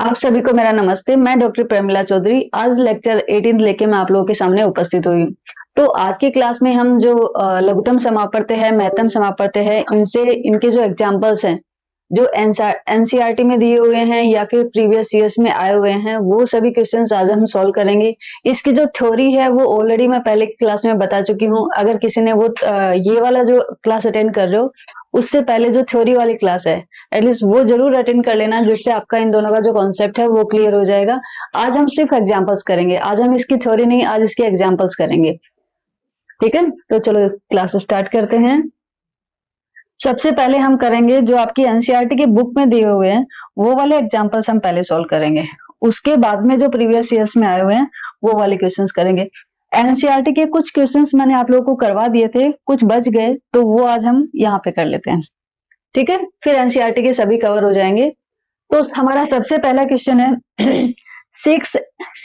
आप सभी को मेरा नमस्ते। मैं डॉक्टर प्रेमिला चौधरी आज लेक्चर 18 लेके मैं आप लोगों के सामने उपस्थित हुई हूँ। तो आज की क्लास में हम जो लघुत्तम समापवर्त्य है, महत्तम समापवर्त्य है, इनसे इनके जो एग्जाम्पल्स हैं जो एनसीईआरटी में दिए हुए हैं या फिर प्रीवियस ईयर्स में आए हुए हैं, वो सभी क्वेश्चंस आज हम सॉल्व करेंगे। इसकी जो थ्योरी है वो ऑलरेडी मैं पहले की क्लास में बता चुकी हूँ। अगर किसी ने वो ये वाला जो क्लास अटेंड कर रहे हो उससे पहले जो थ्योरी वाली क्लास है एटलीस्ट वो जरूर अटेंड कर लेना, जिससे आपका इन दोनों का जो कॉन्सेप्ट है वो क्लियर हो जाएगा। आज हम सिर्फ एग्जाम्पल्स करेंगे, आज हम इसकी थ्योरी नहीं, आज इसके एग्जाम्पल्स करेंगे। ठीक है, तो चलो क्लास स्टार्ट करते हैं। सबसे पहले हम करेंगे जो आपकी एनसीईआरटी की बुक में दिए हुए हैं वो वाले एग्जाम्पल्स हम पहले सॉल्व करेंगे। उसके बाद में जो प्रीवियस ईयर्स में आए हुए हैं वो वाले क्वेश्चंस करेंगे। एनसीईआरटी के कुछ क्वेश्चंस मैंने आप लोगों को करवा दिए थे, कुछ बच गए, तो वो आज हम यहाँ पे कर लेते हैं। ठीक है, फिर एनसीईआरटी के सभी कवर हो जाएंगे। तो हमारा सबसे पहला क्वेश्चन है 6,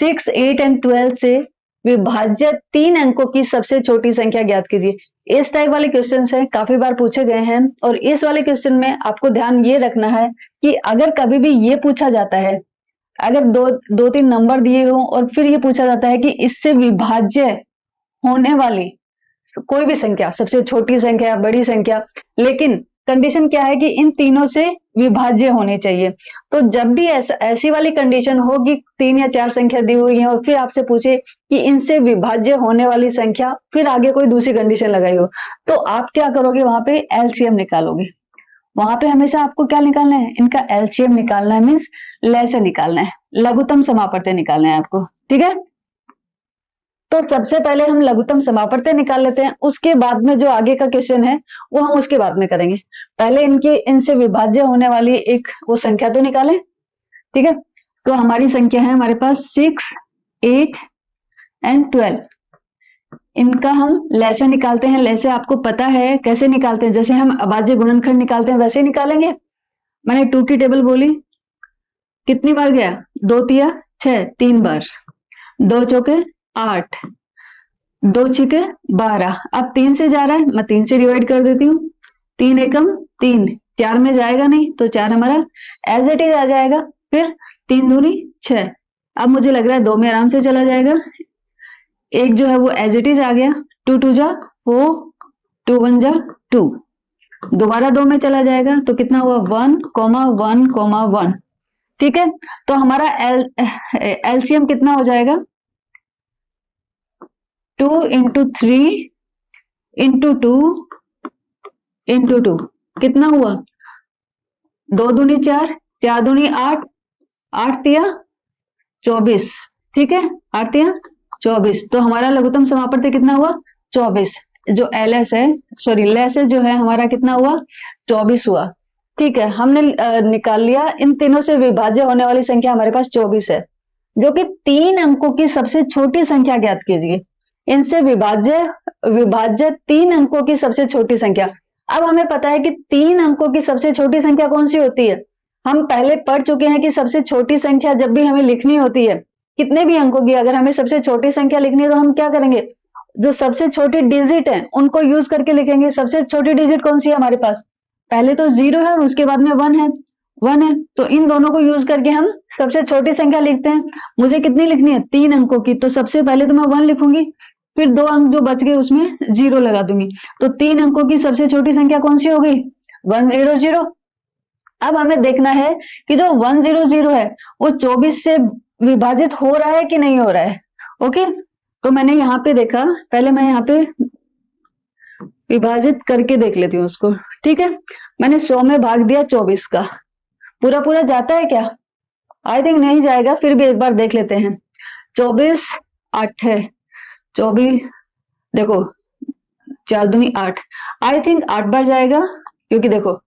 8 एंड 12 से विभाज्य 3 अंकों की सबसे छोटी संख्या ज्ञात कीजिए। इस टाइप वाले क्वेश्चन हैं, काफी बार पूछे गए हैं। और इस वाले क्वेश्चन में आपको ध्यान ये रखना है कि अगर कभी भी ये पूछा जाता है, अगर दो तीन नंबर दिए हो और फिर ये पूछा जाता है कि इससे विभाज्य होने वाली कोई भी संख्या, सबसे छोटी संख्या, बड़ी संख्या, लेकिन कंडीशन क्या है कि इन तीनों से विभाज्य होने चाहिए। तो जब भी ऐसी वाली कंडीशन हो कि 3 या 4 संख्या दी हुई है और फिर आपसे पूछे कि इनसे विभाज्य होने वाली संख्या, फिर आगे कोई दूसरी कंडीशन लगाई हो, तो आप क्या करोगे, वहां पे एलसीएम निकालोगे। वहां पे हमेशा आपको क्या निकालना है, इनका एलसीएम निकालना है, मीन्स लैसे निकालना है, लघुत्तम समापवर्त्य निकालना है आपको। ठीक है, तो सबसे पहले हम लघुत्तम समापवर्त्य निकाल लेते हैं, उसके बाद में जो आगे का क्वेश्चन है वो हम उसके बाद में करेंगे। पहले इनसे विभाज्य होने वाली एक वो संख्या तो निकालें। ठीक है, तो हमारी संख्या है हमारे पास 6, 8 एंड 12। इनका हम लैसे निकालते हैं। लैसे आपको पता है कैसे निकालते हैं, जैसे हम अभाज्य गुणनखंड निकालते हैं वैसे निकालेंगे। मैंने 2 की टेबल बोली, कितनी बार गया, 2 तिया 6, 3 बार, 2 चौके 8, 2 छिके 12। अब 3 से जा रहा है, मैं 3 से डिवाइड कर देती हूँ। 3 एकम 3, 4 में जाएगा नहीं तो 4 हमारा एज इट इज आ जाएगा। फिर 3 दूनी 6। अब मुझे लग रहा है 2 में आराम से चला जाएगा, एक जो है वो एज इट इज आ गया। 2 2 जा 4, 2 1 जा 2, दोबारा 2 में चला जाएगा तो कितना हुआ 1, 1, 1। ठीक है, तो हमारा एलसीएम कितना हो जाएगा, 2 इंटू 3 इंटू 2 इंटू 2, कितना हुआ 2 दूनी 4, 4 दूनी 8, 8 तिया 24। ठीक है, 8 तिया 24, तो हमारा लघुत्तम समापवर्त्य कितना हुआ 24। जो एलएस है, सॉरी लेस है जो है हमारा कितना हुआ 24 हुआ। ठीक है, हमने निकाल लिया। इन तीनों से विभाज्य होने वाली संख्या हमारे पास 24 है, जो कि 3 अंकों की सबसे छोटी संख्या ज्ञात कीजिए। इनसे विभाज्य 3 अंकों की सबसे छोटी संख्या। अब हमें पता है कि 3 अंकों की सबसे छोटी संख्या कौन सी होती है। हम पहले पढ़ चुके हैं कि सबसे छोटी संख्या जब भी हमें लिखनी होती है, कितने भी अंकों की, अगर हमें सबसे छोटी संख्या लिखनी है तो हम क्या करेंगे, जो सबसे छोटी डिजिट है उनको यूज करके लिखेंगे। सबसे छोटी डिजिट कौन सी है हमारे पास, पहले तो 0 है और उसके बाद में 1 है, तो इन दोनों को यूज करके हम सबसे छोटी संख्या लिखते हैं। मुझे कितनी लिखनी है, 3 अंकों की, तो सबसे पहले तो मैं 1 लिखूंगी, फिर 2 अंक जो बच गए उसमें 0 लगा दूंगी, तो 3 अंकों की सबसे छोटी संख्या कौन सी हो गई 100। अब हमें देखना है कि जो 100 है वो 24 से विभाजित हो रहा है कि नहीं हो रहा है। ओके, तो मैंने यहाँ पे देखा, पहले मैं यहाँ पे विभाजित करके देख लेती हूँ उसको। ठीक है, मैंने 100 में भाग दिया 24 का, पूरा जाता है क्या, आई थिंक नहीं जाएगा, फिर भी एक बार देख लेते हैं। 24 8 है, 24 देखो 4 दूनी 8, आई थिंक 8 बार जाएगा, क्योंकि देखो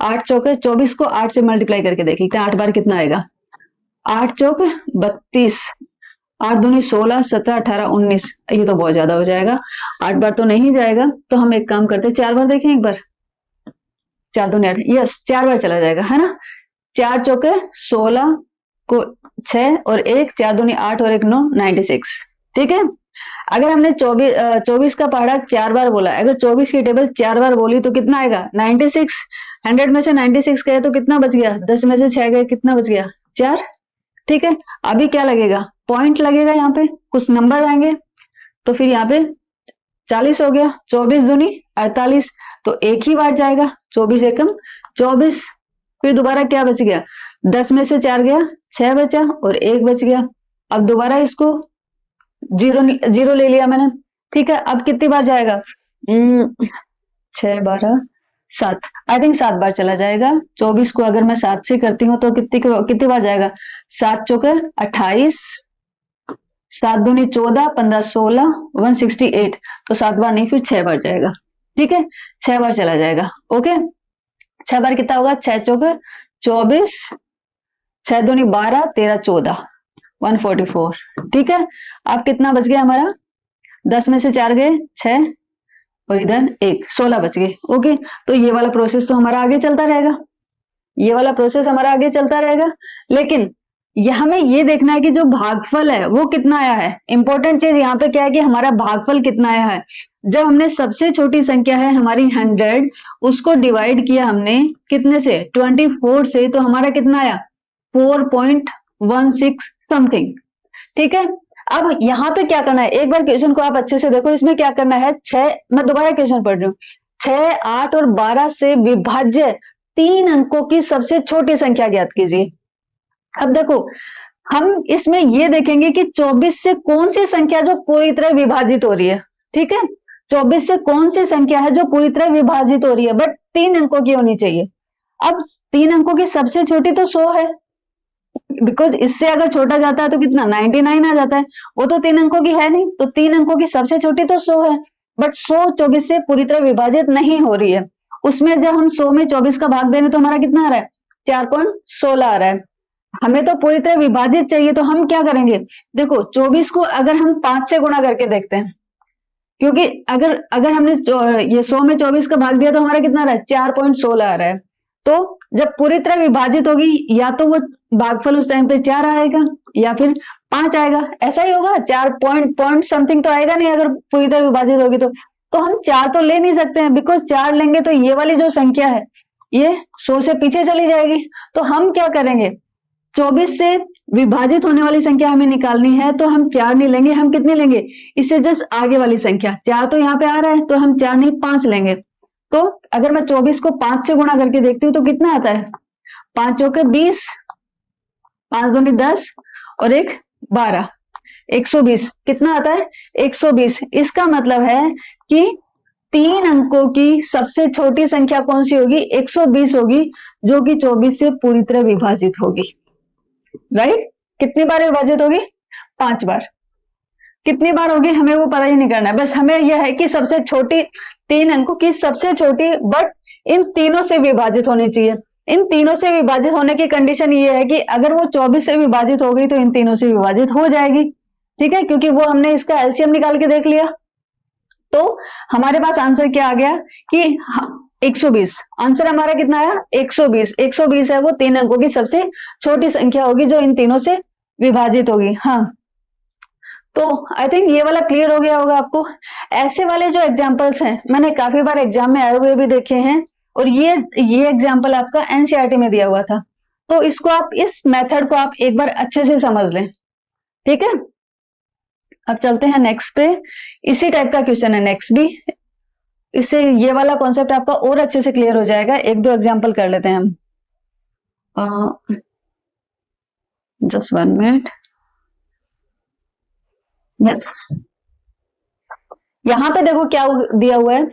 8 चौके 24 को 8 से मल्टीप्लाई करके देख लेते हैं 8 बार कितना आएगा। 8 चौक 32, 8 दूनी 16, 17, 18, 19, ये तो बहुत ज्यादा हो जाएगा, 8 बार तो नहीं जाएगा। तो हम एक काम करते हैं 4 बार देखें एक बार, 4 दूनी 8, यस 4 बार चला जाएगा, है ना। 4 चौके 16 को 6 और 1, 4 दूनी 8 और 1 9, 96। ठीक है, अगर हमने 24 का पहाड़ा 4 बार बोला, अगर 24 की टेबल 4 बार बोली तो कितना आएगा 96। 100 में से 96 गए तो कितना बच गया, 10 में से 6 गए कितना बच गया 4। ठीक है, अभी क्या लगेगा, पॉइंट लगेगा, यहाँ पे कुछ नंबर आएंगे, तो फिर यहाँ पे 40 हो गया, 24 दूनी 48, तो एक ही बार जाएगा, 24 एकम 24। फिर दोबारा क्या बच गया, 10 में से 4 गया, 6 बचा और 1 बच गया। अब दोबारा इसको जीरो जीरो ले लिया मैंने, ठीक है। अब कितनी बार जाएगा, 6 12 7, आई थिंक 7 बार चला जाएगा। 24 को अगर मैं 7 से करती हूँ तो कितनी बार जाएगा, 7 चौके 28, 7 दूनी 14, 15 16, 168, तो 7 बार नहीं, फिर 6 बार जाएगा, ठीक है, 6 बार चला जाएगा। ओके, 6 बार कितना होगा, 6 चौके 24, 6 दूनी 12, 13 14, 144, ठीक है। अब कितना बच गया हमारा, 10 में से 4 गए 6 और इधर 1, 16 बच गए। ओके, तो ये वाला प्रोसेस तो हमारा आगे चलता रहेगा, ये वाला प्रोसेस हमारा आगे चलता रहेगा। लेकिन हमें ये देखना है कि जो भागफल है वो कितना आया है। इंपॉर्टेंट चीज यहाँ पे क्या है कि हमारा भागफल कितना आया है। जब हमने सबसे छोटी संख्या है हमारी 100, उसको डिवाइड किया हमने कितने से, 24 से, तो हमारा कितना आया, 4.16 समथिंग, ठीक है। अब यहाँ पे क्या करना है, एक बार क्वेश्चन को आप अच्छे से देखो, इसमें क्या करना है, 6, मैं दोबारा क्वेश्चन पढ़ रही हूँ, 6 8 और 12 से विभाज्य 3 अंकों की सबसे छोटी संख्या ज्ञात कीजिए। अब देखो, हम इसमें ये देखेंगे कि 24 से कौन सी संख्या जो पूरी तरह विभाजित हो रही है, ठीक है, 24 से कौन सी संख्या है जो पूरी तरह विभाजित हो रही है, बट 3 अंकों की होनी चाहिए। अब 3 अंकों की सबसे छोटी तो 100 है, बिकॉज इससे अगर छोटा जाता है तो कितना, 99 आ जाता है, वो तो 3 अंकों की है नहीं, तो 3 अंकों की सबसे छोटी तो 100 है, बट 100 24 से पूरी तरह विभाजित नहीं हो रही है। उसमें जब हम 100 में 24 का भाग दे रहे तो हमारा कितना आ रहा है, 4.16 आ रहा है। हमें तो पूरी तरह विभाजित चाहिए, तो हम क्या करेंगे, देखो 24 को अगर हम 5 से गुणा करके देखते हैं, क्योंकि अगर अगर हमने ये 100 में 24 का भाग दिया तो हमारा कितना आ रहा है, 4.16 आ रहा है। तो जब पूरी तरह विभाजित होगी, या तो वो भागफल उस टाइम पे 4 आएगा या फिर 5 आएगा, ऐसा ही होगा, 4 पॉइंट समथिंग तो आएगा नहीं अगर पूरी तरह विभाजित होगी तो हम 4 तो ले नहीं सकते हैं, बिकॉज 4 लेंगे तो ये वाली जो संख्या है ये 100 से पीछे चली जाएगी। तो हम क्या करेंगे, 24 से विभाजित होने वाली संख्या हमें निकालनी है, तो हम 4 नहीं लेंगे, हम कितने लेंगे, इससे जस्ट आगे वाली संख्या, 4 तो यहाँ पे आ रहा है तो हम 4 नहीं 5 लेंगे। तो अगर मैं 24 को 5 से गुणा करके देखती हूँ तो कितना आता है, 5 चौके 20, 5 दूनी 10 और 1 12, 120, कितना आता है, 120। इसका मतलब है कि 3 अंकों की सबसे छोटी संख्या कौन सी होगी, 120 होगी, जो कि 24 से पूरी तरह विभाजित होगी, राइट। कितनी बार विभाजित होगी, 5 बार। कितनी बार होगी हमें वो पता ही नहीं करना है, बस हमें यह है कि सबसे छोटी 3 अंकों की सबसे छोटी, बट इन तीनों से विभाजित होनी चाहिए। इन तीनों से विभाजित होने की कंडीशन ये है कि अगर वो 24 से विभाजित हो गई तो इन तीनों से विभाजित हो जाएगी, ठीक है, क्योंकि वो हमने इसका एलसीएम निकाल के देख लिया। तो हमारे पास आंसर क्या आ गया कि 120, आंसर हमारा कितना आया, 120। 120 है वो 3 अंकों की सबसे छोटी संख्या होगी जो इन तीनों से विभाजित होगी। हाँ, तो आई थिंक ये वाला क्लियर हो गया होगा आपको। ऐसे वाले जो एग्जांपल्स हैं मैंने काफी बार एग्जाम में आए हुए भी देखे हैं, और ये एग्जांपल आपका एनसीईआरटी में दिया हुआ था, तो इसको आप, इस मेथड को आप एक बार अच्छे से समझ लें, ठीक है। अब चलते हैं नेक्स्ट पे, इसी टाइप का क्वेश्चन है नेक्स्ट भी, इससे ये वाला कॉन्सेप्ट आपका और अच्छे से क्लियर हो जाएगा। 1-2 एग्जांपल कर लेते हैं हम, जस्ट 1 मिनट। यस, यहाँ पे देखो क्या दिया हुआ है,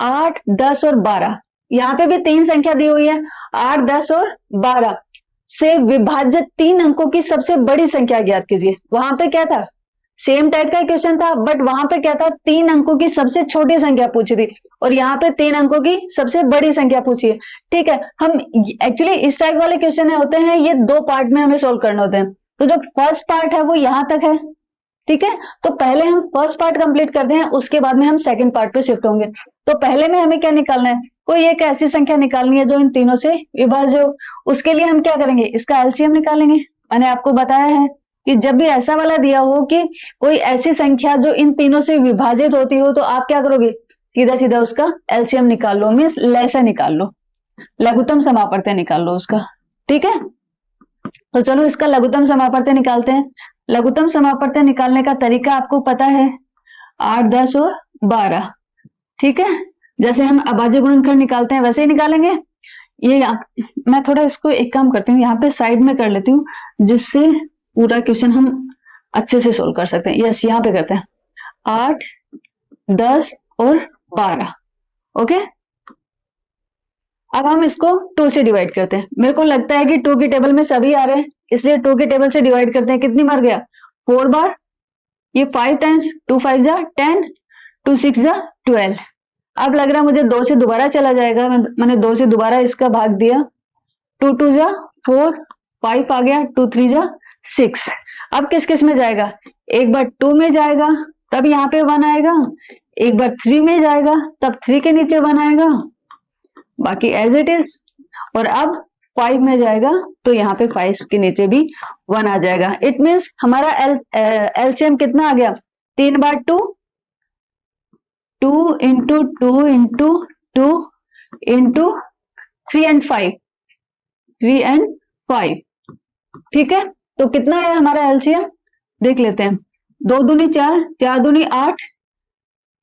8 10 और 12, यहाँ पे भी 3 संख्या दी हुई है, 8 10 और 12 से विभाजित 3 अंकों की सबसे बड़ी संख्या ज्ञात कीजिए। वहां पे क्या था, सेम टाइप का क्वेश्चन था, बट वहां पे क्या था, 3 अंकों की सबसे छोटी संख्या पूछी थी, और यहाँ पे 3 अंकों की सबसे बड़ी संख्या पूछी है, ठीक है। हम एक्चुअली इस टाइप वाले क्वेश्चन होते हैं, ये 2 पार्ट में हमें सोल्व करने होते हैं। तो जो फर्स्ट पार्ट है वो यहाँ तक है, ठीक है, तो पहले हम फर्स्ट पार्ट कंप्लीट करते हैं, उसके बाद में हम सेकंड पार्ट पे शिफ्ट होंगे। तो पहले में हमें क्या निकालना है, कोई एक ऐसी संख्या निकालनी है जो इन तीनों से विभाज्य हो। उसके लिए हम क्या करेंगे, इसका एलसीएम निकालेंगे। मैंने आपको बताया है कि जब भी ऐसा वाला दिया हो कि कोई ऐसी संख्या जो इन तीनों से विभाजित होती हो, तो आप क्या करोगे, सीधा सीधा उसका एलसीएम निकाल लो, मीन्स लैसा निकाल लो, लघुत्तम समापवर्त्य निकाल लो उसका, ठीक है। तो चलो इसका लघुत्तम समापवर्ती निकालते हैं। लघुत्तम समापवर्ती निकालने का तरीका आपको पता है, 8, 10 और 12। ठीक है, जैसे हम अभाज्य गुणनखंड निकालते हैं वैसे ही निकालेंगे। ये मैं थोड़ा इसको एक काम करती हूँ, यहाँ पे साइड में कर लेती हूँ, जिससे पूरा क्वेश्चन हम अच्छे से सोल्व कर सकते हैं। यस, यहाँ पे करते हैं 8, 10 और 12। ओके, अब हम इसको 2 से डिवाइड करते हैं। मेरे को लगता है कि 2 की टेबल में सभी आ रहे हैं, इसलिए 2 की टेबल से डिवाइड करते हैं। कितनी बार गया? 4 बार। ये 5 टाइम्स 2 5 जा 10, 2 6 जा 12। अब लग रहा है मुझे 2 से दोबारा चला जाएगा, मैंने 2 से दोबारा इसका भाग दिया। 2 2 जा 4, 5 आ गया, 2 3 जा 6। अब किस किस में जाएगा? एक बार 2 में जाएगा तब यहाँ पे 1 आएगा, एक बार 3 में जाएगा तब 3 के नीचे 1 आएगा, बाकी एज इट इज। और अब 5 में जाएगा तो यहाँ पे 5 के नीचे भी 1 आ जाएगा। इट मीन्स हमारा एलसीएम कितना आ गया? 3 बार 2, 2 into 2 into 2 into 3 and 5, 3 and 5। ठीक है, तो कितना है हमारा एलसीएम? देख लेते हैं। 2 दूनी 4, 4 दूनी 8,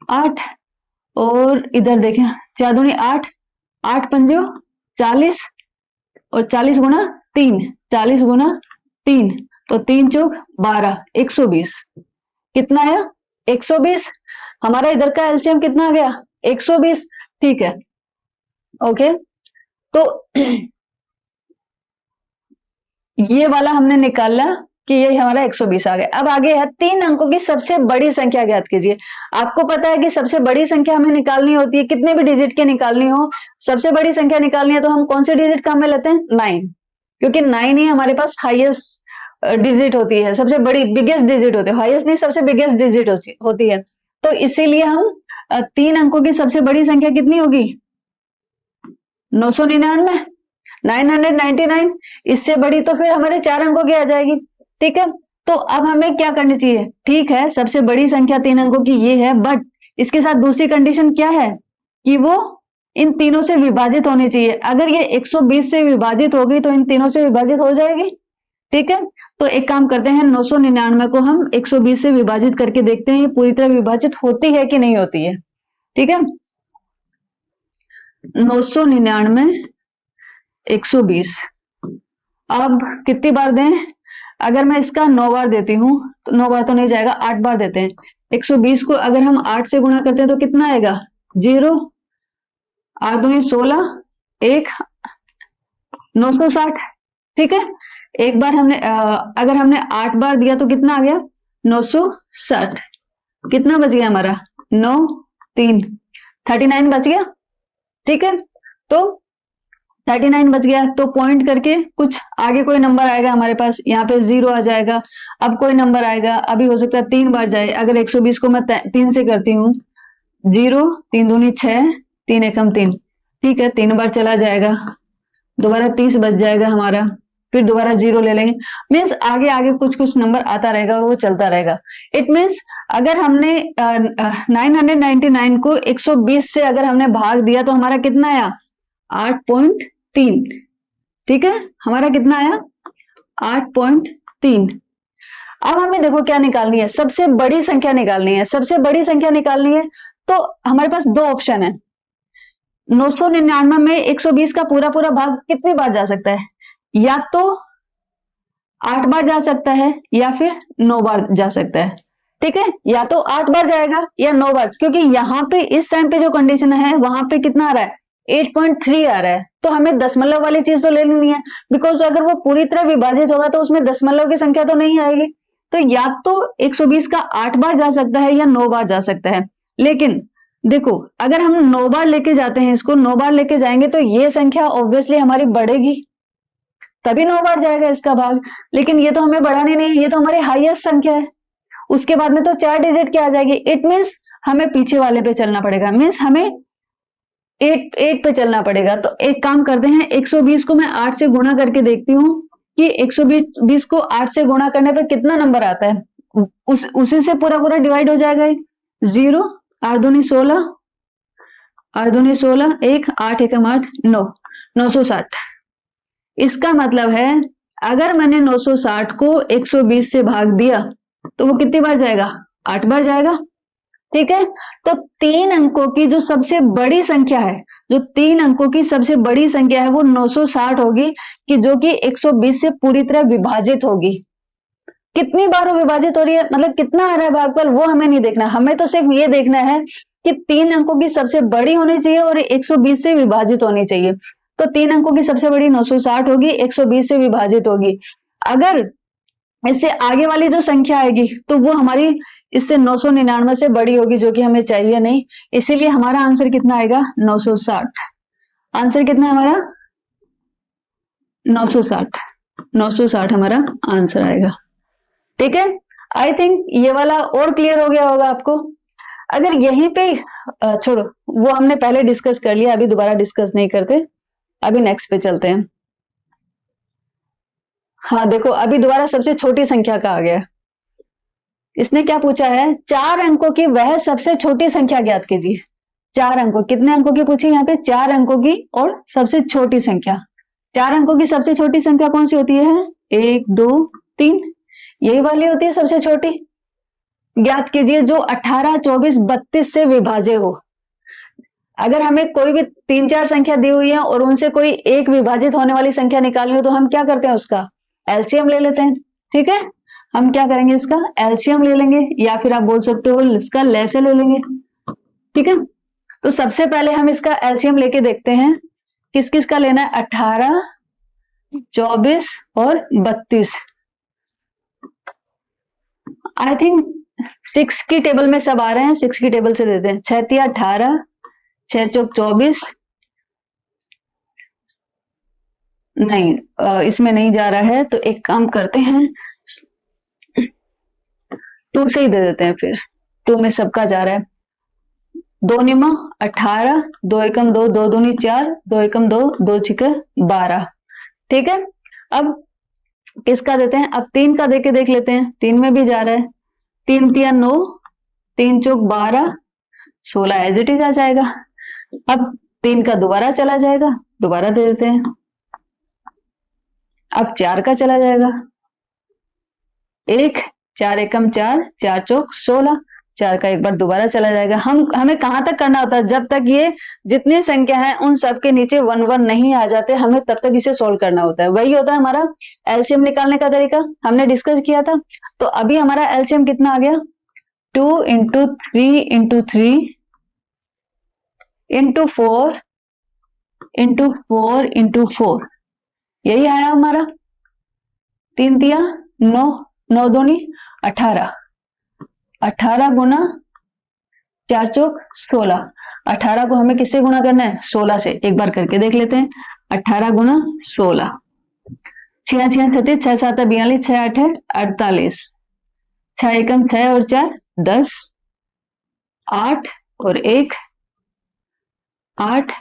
8 और इधर देखें 4 दूनी 8, 8 पंजो 40 और 40 गुना 3, 40 गुना 3 तो 3 चौक 12, 120। कितना है? 120। हमारा इधर का एलसीएम कितना आ गया? 120। ठीक है, ओके, तो ये वाला हमने निकाला कि ये हमारा 120 आ गया। अब आगे है 3 अंकों की सबसे बड़ी संख्या ज्ञात कीजिए। आपको पता है कि सबसे बड़ी संख्या हमें निकालनी होती है, कितने भी डिजिट की निकालनी हो, सबसे बड़ी संख्या निकालनी है तो हम कौन से डिजिट काम में लेते हैं? 9, क्योंकि 9 ही हमारे पास हाईएस्ट डिजिट होती है, सबसे बड़ी बिगेस्ट डिजिट होती है, हाईएस्ट नहीं सबसे बिगेस्ट डिजिट होती है। तो इसीलिए हम 3 अंकों की सबसे बड़ी संख्या कितनी होगी? 999, 999। इससे बड़ी तो फिर हमारे 4 अंकों की आ जाएगी। ठीक है, तो अब हमें क्या करनी चाहिए? ठीक है, सबसे बड़ी संख्या 3 अंकों की ये है, बट इसके साथ दूसरी कंडीशन क्या है कि वो इन तीनों से विभाजित होनी चाहिए। अगर ये 120 से विभाजित होगी तो इन तीनों से विभाजित हो जाएगी। ठीक है, तो एक काम करते हैं, 999 को हम 120 से विभाजित करके देखते हैं ये पूरी तरह विभाजित होती है कि नहीं होती है। ठीक है, 999 120। अब कितनी बार दें? अगर मैं इसका 9 बार देती हूँ तो 9 बार तो नहीं जाएगा, 8 बार देते हैं। 120 को अगर हम 8 से गुणा करते हैं तो कितना आएगा? 0, 8 दूनी 16, 1, 960। ठीक है, एक बार हमने अगर हमने 8 बार दिया तो कितना आ गया? 960। कितना बच गया हमारा? 9 3 39 बच गया। ठीक है, तो 39 बच गया तो पॉइंट करके कुछ आगे कोई नंबर आएगा हमारे पास, यहाँ पे 0 आ जाएगा। अब कोई नंबर आएगा, अभी हो सकता है 3 बार जाए। अगर 120 को मैं 3 से करती हूँ, 0 3 दूनी 6, 3 एकम 3। ठीक है, 3 बार चला जाएगा, दोबारा 30 बच जाएगा हमारा, फिर दोबारा 0 ले लेंगे। मीन्स आगे आगे कुछ कुछ नंबर आता रहेगा और वो चलता रहेगा। इट मीन्स अगर हमने 999 को 120 से अगर हमने भाग दिया तो हमारा कितना आया? 8.3। ठीक है, हमारा कितना आया? 8.3। अब हमें देखो क्या निकालनी है? सबसे बड़ी संख्या निकालनी है। सबसे बड़ी संख्या निकालनी है तो हमारे पास 2 ऑप्शन है। 999 में 120 का पूरा पूरा भाग कितनी बार जा सकता है? या तो 8 बार जा सकता है या फिर 9 बार जा सकता है। ठीक है, या तो 8 बार जाएगा या 9 बार, क्योंकि यहाँ पे इस टाइम पे जो कंडीशन है वहां पे कितना आ रहा है? 8.3 आ रहा है। तो हमें दशमलव वाली चीज तो ले लेनी है, बिकॉज अगर वो पूरी तरह विभाजित होगा तो उसमें दशमलव की संख्या तो नहीं आएगी। तो या तो 120 का 8 बार जा सकता है या 9 बार जा सकता है। लेकिन देखो, अगर हम 9 बार लेके जाते हैं, इसको 9 बार लेके जाएंगे तो ये संख्या ऑब्वियसली हमारी बढ़ेगी, तभी 9 बार जाएगा इसका भाग। लेकिन ये तो हमें बढ़ानी नहीं, ये तो हमारी हाईएस्ट संख्या है। उसके बाद में तो 4 डिजिट की आ जाएगी। इट मीन्स हमें पीछे वाले पे चलना पड़ेगा, मीन्स हमें 8 पे चलना पड़ेगा। तो एक काम करते हैं, 120 को मैं 8 से गुणा करके देखती हूँ कि 120 को 8 से गुणा करने पे कितना नंबर आता है। उसी से पूरा पूरा डिवाइड हो जाएगा। 0 8 दूनी 16, 8 दूनी 16, 1 8 एकम 8 9, 960। इसका मतलब है अगर मैंने 960 को 120 से भाग दिया तो वो कितनी बार जाएगा? 8 बार जाएगा। ठीक है, तो 3 अंकों की जो सबसे बड़ी संख्या है, जो 3 अंकों की सबसे बड़ी संख्या है वो 960 होगी, कि जो कि 120 से पूरी तरह विभाजित होगी। कितनी बार वो विभाजित हो रही है, मतलब कितना आ रहा है भागफल, वो हमें नहीं देखना, हमें तो सिर्फ ये देखना है कि 3 अंकों की सबसे बड़ी होनी चाहिए और 120 से विभाजित होनी चाहिए। तो 3 अंकों की सबसे बड़ी 960 होगी, 120 से विभाजित होगी। अगर इससे आगे वाली जो संख्या आएगी तो वो हमारी इससे 999 से बड़ी होगी, जो कि हमें चाहिए नहीं। इसीलिए हमारा आंसर कितना आएगा? 960। आंसर कितना है हमारा? 960। 960 हमारा आंसर आएगा। ठीक है, आई थिंक ये वाला और क्लियर हो गया होगा आपको। अगर यहीं पे छोड़ो, वो हमने पहले डिस्कस कर लिया, अभी दोबारा डिस्कस नहीं करते, अभी नेक्स्ट पे चलते हैं। हाँ देखो, अभी दोबारा सबसे छोटी संख्या का आ गया। इसने क्या पूछा है? 4 अंकों की वह सबसे छोटी संख्या ज्ञात कीजिए। 4 अंकों, कितने अंकों की पूछी यहाँ पे? 4 अंकों की और सबसे छोटी संख्या। 4 अंकों की सबसे छोटी संख्या कौन सी होती है? 1 2 3, यही वाली होती है सबसे छोटी। ज्ञात कीजिए जो 18 24 32 से विभाज्य हो। अगर हमें कोई भी 3-4 संख्या दी हुई है और उनसे कोई एक विभाजित होने वाली संख्या निकालनी हो तो हम क्या करते हैं? उसका एलसीएम ले लेते हैं। ठीक है, हम क्या करेंगे? इसका एलसीएम ले लेंगे, या फिर आप बोल सकते हो इसका लैसे ले लेंगे। ठीक है, तो सबसे पहले हम इसका एलसीएम लेके देखते हैं किस किस का लेना है। 18 24 और 32। आई थिंक 6 की टेबल में सब आ रहे हैं, 6 की टेबल से देते हैं। 6 तिया 18, 6 चौक 24, नहीं इसमें नहीं जा रहा है, तो एक काम करते हैं 2 से ही दे देते हैं, फिर 2 में सबका जा रहा है। 2 निमा 18, 2 एकम 2, 2 दूनी 4, 2 एकम 2, 2 छिके 12। ठीक है, अब किसका देते हैं? अब 3 का देके देख लेते हैं, 3 में भी जा रहा है। 3 तिया 9, 3 चौक 12, 16 एज इट इज आ जाएगा। अब 3 का दोबारा चला जाएगा, दोबारा दे देते हैं। अब 4 का चला जाएगा, 1 4 एकम 4, 4 चौक 16, 4 का एक बार दोबारा चला जाएगा। हमें कहां तक करना होता है? जब तक ये जितनी संख्या है उन सब के नीचे 1 1 नहीं आ जाते, हमें तब तक इसे सोल्व करना होता है। वही होता है हमारा एलसीएम निकालने का तरीका, हमने डिस्कस किया था। तो अभी हमारा एलसीएम कितना आ गया? 2 into 3 into 3 into 4 into 4 into 4, यही आया हमारा। 3 तिया 9, 9 दूनी 18, 18 गुना 4 चौक 16। 18 को हमें किससे गुना करना है? 16 से। एक बार करके देख लेते हैं। 18 गुना 16, 6 6 36, 6 7 42, 6 8 48, 6 एकम 6 और 4 10, 8 और 1 8,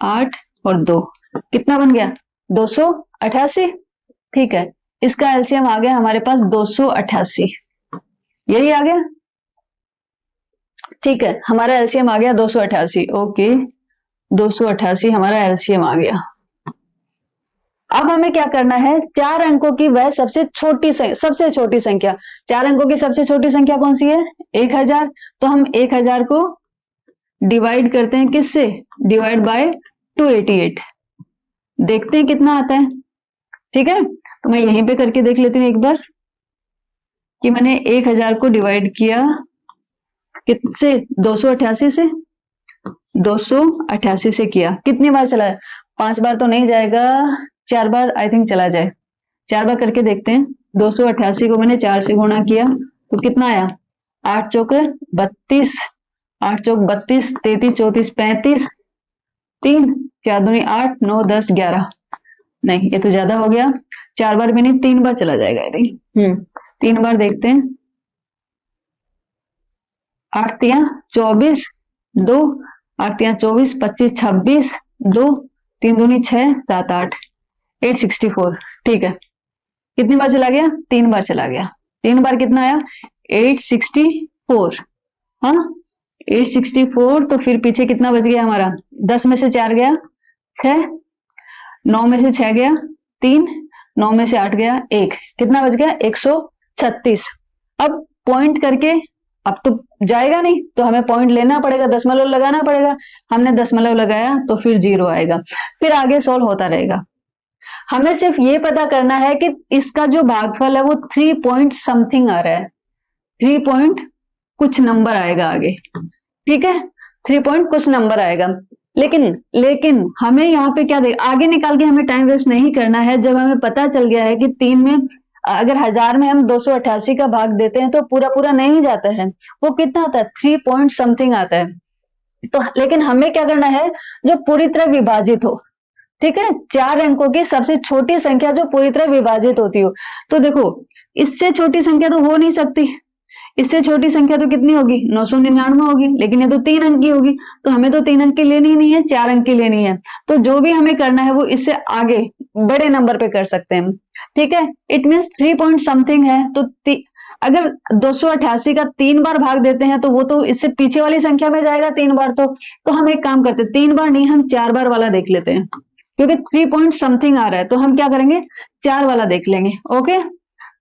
8 और 2, कितना बन गया? 288। ठीक है, इसका एलसीएम आ गया हमारे पास 288, यही आ गया। ठीक है, हमारा एलसीएम आ गया 288। ओके, 288 हमारा एलसीएम आ गया। अब हमें क्या करना है? 4 अंकों की वह सबसे छोटी संख्या। 4 अंकों की सबसे छोटी संख्या कौन सी है? 1000। तो हम 1000 को डिवाइड करते हैं किससे? डिवाइड बाय 288, देखते हैं कितना आता है। ठीक है, तो मैं यहीं पे करके देख लेती हूँ एक बार कि मैंने 1000 को डिवाइड किया किससे? 288 से। 288 से किया, कितनी बार चला है? 5 बार तो नहीं जाएगा, 4 बार आई थिंक चला जाए। 4 बार करके देखते हैं। 288 को मैंने 4 से गुणा किया तो कितना आया? 8 चौक 32, 8 चौक 32, 33 34 35, 3 4 दूनी 8, 9 10 11, नहीं ये तो ज्यादा हो गया। 4 बार भी नहीं, 3 बार चला जाएगा आई थिंक। 3 बार देखते हैं। 8 तिया 24, 2 8 तिया 24, 25 26, 2 3 दूनी 6 7 8, 864। ठीक है, कितनी बार चला गया? 3 बार चला गया। 3 बार कितना आया? 864। हाँ 864, तो फिर पीछे कितना बच गया हमारा? 10 में से 4 गया 6, 9 में से 6 गया 3, 9 में से 8 गया 1, कितना बच गया 136। अब पॉइंट करके अब तो जाएगा नहीं, तो हमें पॉइंट लेना पड़ेगा, दशमलव लगाना पड़ेगा। हमने दशमलव लगाया तो फिर 0 आएगा, फिर आगे सॉल्व होता रहेगा। हमें सिर्फ ये पता करना है कि इसका जो भागफल है वो 3 पॉइंट समथिंग आ रहा है, 3 पॉइंट कुछ नंबर आएगा आगे, ठीक है, 3 पॉइंट कुछ नंबर आएगा। लेकिन हमें यहाँ पे क्या आगे निकाल के हमें टाइम वेस्ट नहीं करना है। जब हमें पता चल गया है कि 3 में अगर 1000 में हम 288 का भाग देते हैं तो पूरा पूरा नहीं जाता है, वो कितना आता है 3 पॉइंट समथिंग आता है। तो लेकिन हमें क्या करना है, जो पूरी तरह विभाजित हो, ठीक है, 4 अंकों की सबसे छोटी संख्या जो पूरी तरह विभाजित होती हो। तो देखो इससे छोटी संख्या तो हो नहीं सकती, इससे छोटी संख्या तो कितनी होगी 999 होगी, लेकिन ये तो 3 अंक की होगी, तो हमें तो 3 अंक की लेनी नहीं है, 4 अंक की लेनी है। तो जो भी हमें करना है वो इससे आगे बड़े नंबर पे कर सकते हैं, ठीक है। इट मीन्स 3 पॉइंट समथिंग है, तो अगर 288 का 3 बार भाग देते हैं तो वो तो इससे पीछे वाली संख्या में जाएगा 3 बार। तो हम एक काम करते हैं, 3 बार नहीं, हम 4 बार वाला देख लेते हैं, क्योंकि 3 पॉइंट समथिंग आ रहा है, तो हम क्या करेंगे 4 वाला देख लेंगे। ओके,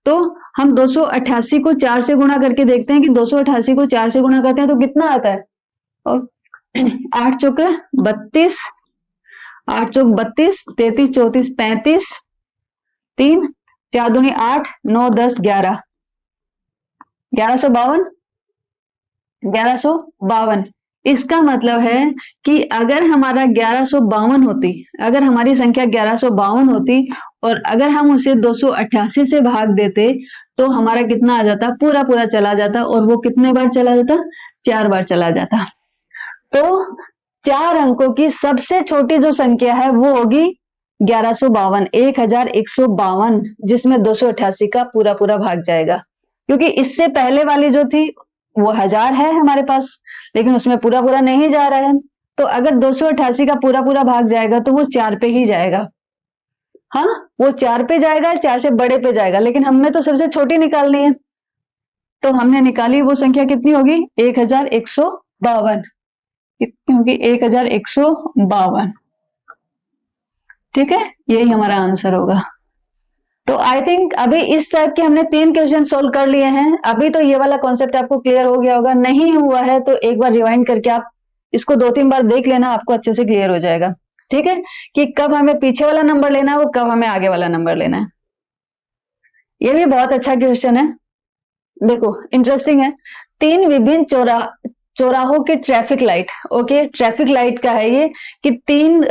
तो हम 288 को 4 से गुणा करके देखते हैं कि 288 को 4 से गुणा करते हैं तो कितना आता है, 8 चौके 32, 8 चौक 32, 33 34 35, 3 4 दूनी 8, 9 10 11, 1152, 1152। इसका मतलब है कि अगर हमारा 1152 होती, अगर हमारी संख्या 1152 होती और अगर हम उसे 288 से भाग देते तो हमारा कितना आ जाता, पूरा पूरा चला जाता, और वो कितने बार चला जाता, 4 बार चला जाता। तो 4 अंकों की सबसे छोटी जो संख्या है वो होगी 1152, 1152, जिसमें 288 का पूरा पूरा भाग जाएगा, क्योंकि इससे पहले वाली जो थी वो 1000 है हमारे पास, लेकिन उसमें पूरा पूरा नहीं जा रहा है। तो अगर 288 का पूरा पूरा भाग जाएगा तो वो 4 पे ही जाएगा, हाँ वो 4 पे जाएगा, 4 से बड़े पे जाएगा, लेकिन हमें तो सबसे छोटी निकालनी है। तो हमने निकाली, वो संख्या कितनी होगी 1152, कितनी होगी 1152, ठीक है, यही हमारा आंसर होगा। तो आई थिंक अभी इस टाइप के हमने 3 क्वेश्चन सोल्व कर लिए हैं। अभी तो ये वाला कॉन्सेप्ट आपको क्लियर हो गया होगा, नहीं हुआ है तो एक बार रिवाइंड करके आप इसको 2-3 बार देख लेना, आपको अच्छे से क्लियर हो जाएगा, ठीक है, कि कब हमें पीछे वाला नंबर लेना है और कब हमें आगे वाला नंबर लेना है। ये भी बहुत अच्छा क्वेश्चन है, देखो इंटरेस्टिंग है। 3 विभिन्न चौराहों की traffic light, okay, traffic light का है ये, कि 3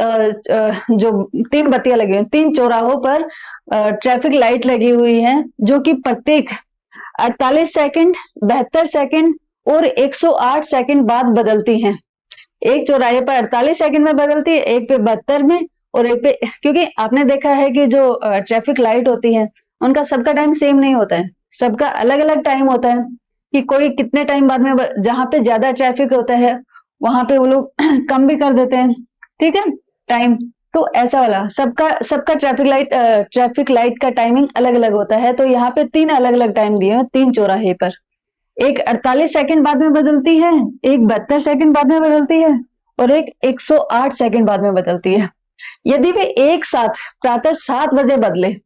बत्तियां लगी हुई, 3 चौराहों पर ट्रैफिक लाइट लगी हुई है, जो कि प्रत्येक 48 सेकंड, 72 सेकंड और 108 सेकंड बाद बदलती हैं। एक चौराहे पर 48 सेकंड में बदलती है, एक पे 72 में, और एक पे, क्योंकि आपने देखा है कि जो ट्रैफिक लाइट होती है उनका सबका टाइम सेम नहीं होता है, सबका अलग अलग टाइम होता है, कि कोई कितने टाइम बाद में, जहां पे ज्यादा ट्रैफिक होता है वहां पे वो लोग कम भी कर देते हैं, ठीक है, टाइम। तो ऐसा वाला सबका ट्रैफिक लाइट का टाइमिंग अलग अलग होता है। तो यहाँ पे 3 अलग अलग टाइम दिए हैं 3 चौराहे पर, एक 48 सेकंड बाद में बदलती है, एक 72 सेकंड बाद में बदलती है, और एक 108 सेकंड बाद में बदलती है। यदि वे एक साथ प्रातः 7 बजे बदले,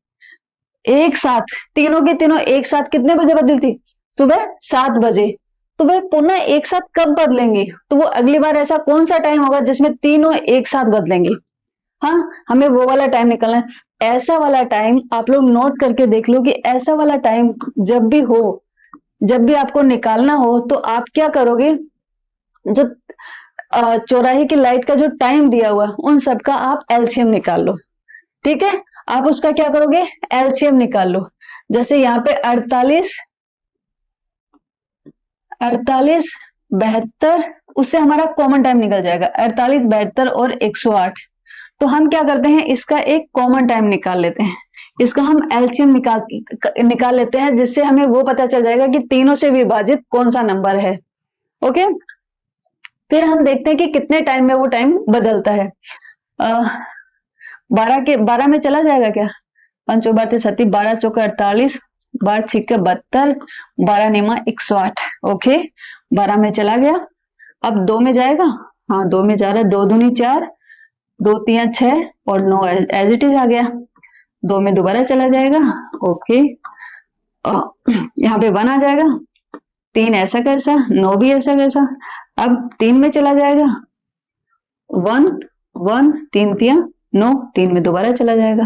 एक साथ तीनों के तीनों एक साथ कितने बजे बदलती, सुबह 7 बजे, तो वे पुनः एक साथ कब बदलेंगे, तो वो अगली बार ऐसा कौन सा टाइम होगा जिसमें तीनों एक साथ बदलेंगे। हाँ, हमें वो वाला टाइम निकालना है। ऐसा वाला टाइम आप लोग नोट करके देख लो, कि ऐसा वाला टाइम जब भी हो, जब भी आपको निकालना हो, तो आप क्या करोगे, जो चौराहे की लाइट का जो टाइम दिया हुआ उन सबका आप एलसीएम निकाल लो, ठीक है। आप उसका क्या करोगे, एलसीएम निकाल लो। जैसे यहाँ पे 48 72, उससे हमारा कॉमन टाइम निकल जाएगा, 48 72 और 108। तो हम क्या करते हैं, इसका एक कॉमन टाइम निकाल लेते हैं, इसका हम एलसीएम निकाल लेते हैं, जिससे हमें वो पता चल जाएगा कि तीनों से विभाजित कौन सा नंबर है। ओके, फिर हम देखते हैं कि कितने टाइम में वो टाइम बदलता है। 12 में चला जाएगा क्या, 5 बार 37, 12 चौके 48, 12 छिक्के 72, 12 निमा 108, ओके, 12 में चला गया। अब 2 में जाएगा, हाँ 2 में जा रहा है, 2 दूनी 4, 2 3 6 और 9 एज इट इज आ गया। 2 में दोबारा चला जाएगा, ओके। यहाँ पे 1 आ जाएगा, 3 ऐसा कैसा, 9 भी ऐसा कैसा। अब 3 में चला जाएगा, 1 1 3 3 9, 3 में दोबारा चला जाएगा,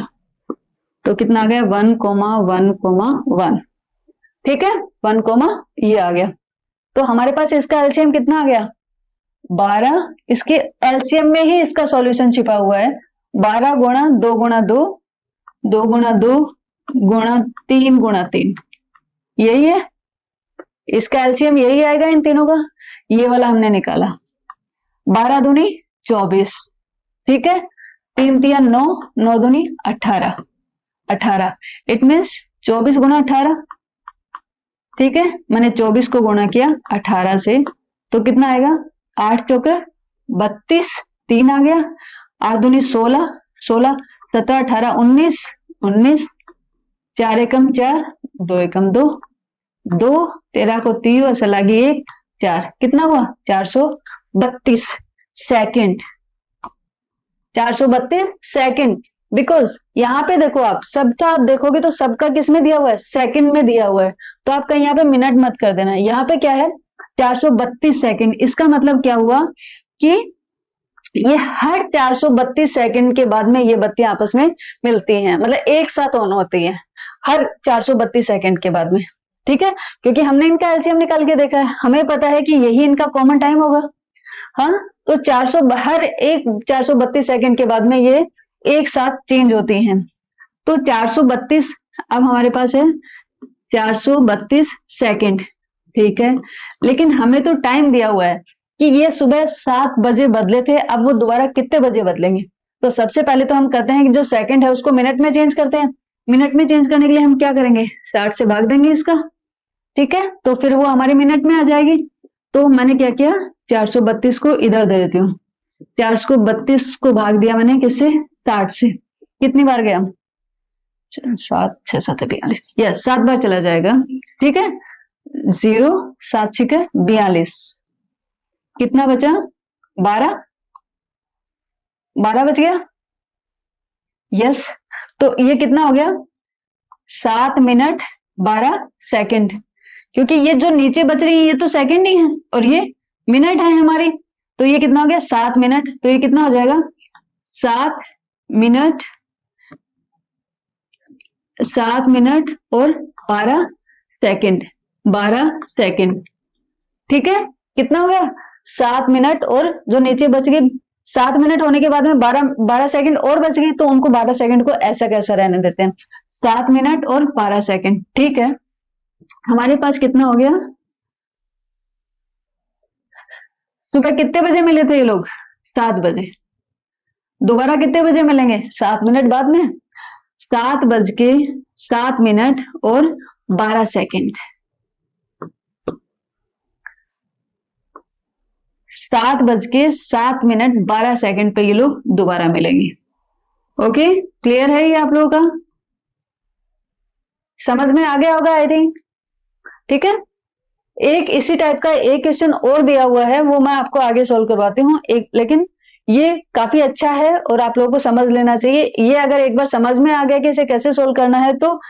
तो कितना आ गया 1 1 1। ठीक है, 1 ये आ गया। तो हमारे पास इसका एलसीएम कितना आ गया 12। इसके एलसीएम में ही इसका सॉल्यूशन छिपा हुआ है। 12 गुणा 2 गुणा 2, 2 गुणा 2 गुणा 3 गुणा 3, यही है इसका एलसीएम, यही आएगा इन तीनों का। ये वाला हमने निकाला, 12 दूनी 24, ठीक है, 3 3 9, 9 दूनी 18, 18 इट मीन्स 24 गुणा 18। ठीक है, मैंने 24 को गुणा किया 18 से, तो कितना आएगा 8 चौके 32, 3 आ गया, 8 दूनी 16, 16 17 18 19, 19 4 एकम 4, 2 एकम 2, 2 13 को 3 ऐसा लगी 1 4, कितना हुआ 432 सेकंड, 432 सेकंड। बिकॉज यहाँ पे देखो आप सबका, आप देखोगे तो सबका किस में दिया हुआ है, सेकंड में दिया हुआ है, तो आप कहीं यहाँ पे मिनट मत कर देना। यहाँ पे क्या है 432 सेकंड। इसका मतलब क्या हुआ कि ये हर 432 सेकंड के बाद में ये बत्तियां आपस में मिलती हैं, मतलब एक साथ ऑन होती हैं हर 432 सेकंड के बाद में। ठीक है, क्योंकि हमने इनका एलसीएम निकाल के देखा है, हमें पता है कि यही इनका कॉमन टाइम होगा। हाँ, तो 400 हर एक 432 सेकंड के बाद में ये एक साथ चेंज होती हैं। तो 432 अब हमारे पास है 432 सेकंड। ठीक है, लेकिन हमें तो टाइम दिया हुआ है कि ये सुबह 7 बजे बदले थे, अब वो दोबारा कितने बजे बदलेंगे। तो सबसे पहले तो हम करते हैं कि जो सेकंड है उसको मिनट में चेंज करते हैं। मिनट में चेंज करने के लिए हम क्या करेंगे, 60 से भाग देंगे इसका। ठीक है, तो फिर वो हमारे मिनट में आ जाएगी। तो मैंने क्या किया, 432 को इधर दे देती हूँ, 432 को भाग दिया मैंने किससे, 60 से। कितनी बार गया, 7 6 7 42, यस 7 बार चला जाएगा। ठीक है, 0 7 6 42, कितना बचा 12, 12 बच गया, यस। तो ये कितना हो गया 7 मिनट 12 सेकंड, क्योंकि ये जो नीचे बच रही है ये तो सेकंड ही है और ये मिनट है हमारी। तो ये कितना हो गया 7 मिनट, तो ये कितना हो जाएगा 7 मिनट, 7 मिनट और 12 सेकंड, 12 सेकंड। ठीक है, कितना हो गया 7 मिनट और जो नीचे बच गई 7 मिनट होने के बाद में 12 सेकंड और बच गई, तो उनको 12 सेकंड को ऐसा कैसा रहने देते हैं, 7 मिनट और 12 सेकंड। ठीक है, हमारे पास कितना हो गया, सुबह कितने बजे मिले थे ये लोग, 7 बजे। दोबारा कितने बजे मिलेंगे, 7 मिनट बाद में, 7 बज के 7 मिनट और 12 सेकंड, 7 बज के 7 मिनट 12 सेकंड पे ये लोग दोबारा मिलेंगे। ओके, क्लियर है ये आप लोगों का, समझ में आ गया होगा आई थिंक। ठीक है, एक इसी टाइप का एक क्वेश्चन और दिया हुआ है, वो मैं आपको आगे सोल्व करवाती हूँ एक, लेकिन ये काफी अच्छा है और आप लोगों को समझ लेना चाहिए। ये अगर एक बार समझ में आ गया कि इसे कैसे सोल्व करना है, तो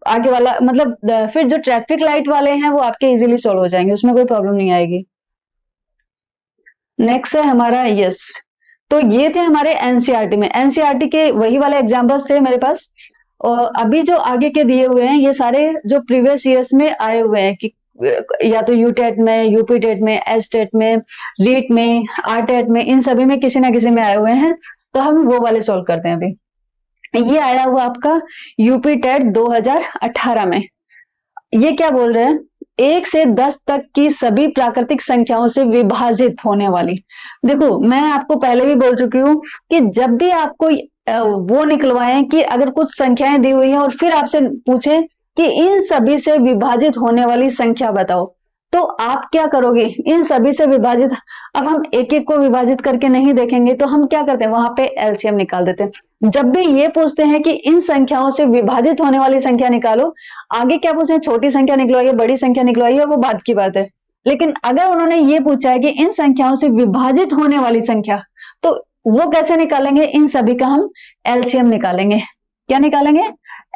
आगे वाला मतलब फिर जो ट्रैफिक लाइट वाले हैं वो आपके इजीली सोल्व हो जाएंगे, उसमें कोई प्रॉब्लम नहीं आएगी। नेक्स्ट है हमारा यस। तो ये थे हमारे एनसीईआरटी में, एनसीईआरटी के वही वाले एग्जाम्पल्स थे मेरे पास। और अभी जो आगे के दिए हुए हैं ये सारे जो प्रीवियस ईयर्स में आए हुए हैं, कि या तो यूटेट में, यूपी टेट में, एस टेट में, लीट में, आर टेट में, इन सभी में किसी ना किसी में आए हुए हैं। तो हम वो वाले सोल्व करते हैं। अभी ये आया हुआ आपका यूपी टेट 2018 में। ये क्या बोल रहे हैं, 1 से 10 तक की सभी प्राकृतिक संख्याओं से विभाजित होने वाली। देखो मैं आपको पहले भी बोल चुकी हूँ कि जब भी आपको वो निकलवाएं कि अगर कुछ संख्याएं दी हुई हैं और फिर आपसे पूछे कि इन सभी से विभाजित होने वाली संख्या बताओ, तो आप क्या करोगे, इन सभी से विभाजित। अब हम एक एक को विभाजित करके नहीं देखेंगे, तो हम क्या करते हैं वहां पे एलसीएम निकाल देते हैं। जब भी ये पूछते हैं कि इन संख्याओं से विभाजित होने वाली संख्या निकालो, आगे क्या पूछे, छोटी संख्या निकलवाइए, बड़ी संख्या निकलवाइए, वो बात की बात है। लेकिन अगर उन्होंने ये पूछा है कि इन संख्याओं से विभाजित होने वाली संख्या, तो वो कैसे निकालेंगे, इन सभी का हम एलसीएम निकालेंगे। क्या निकालेंगे?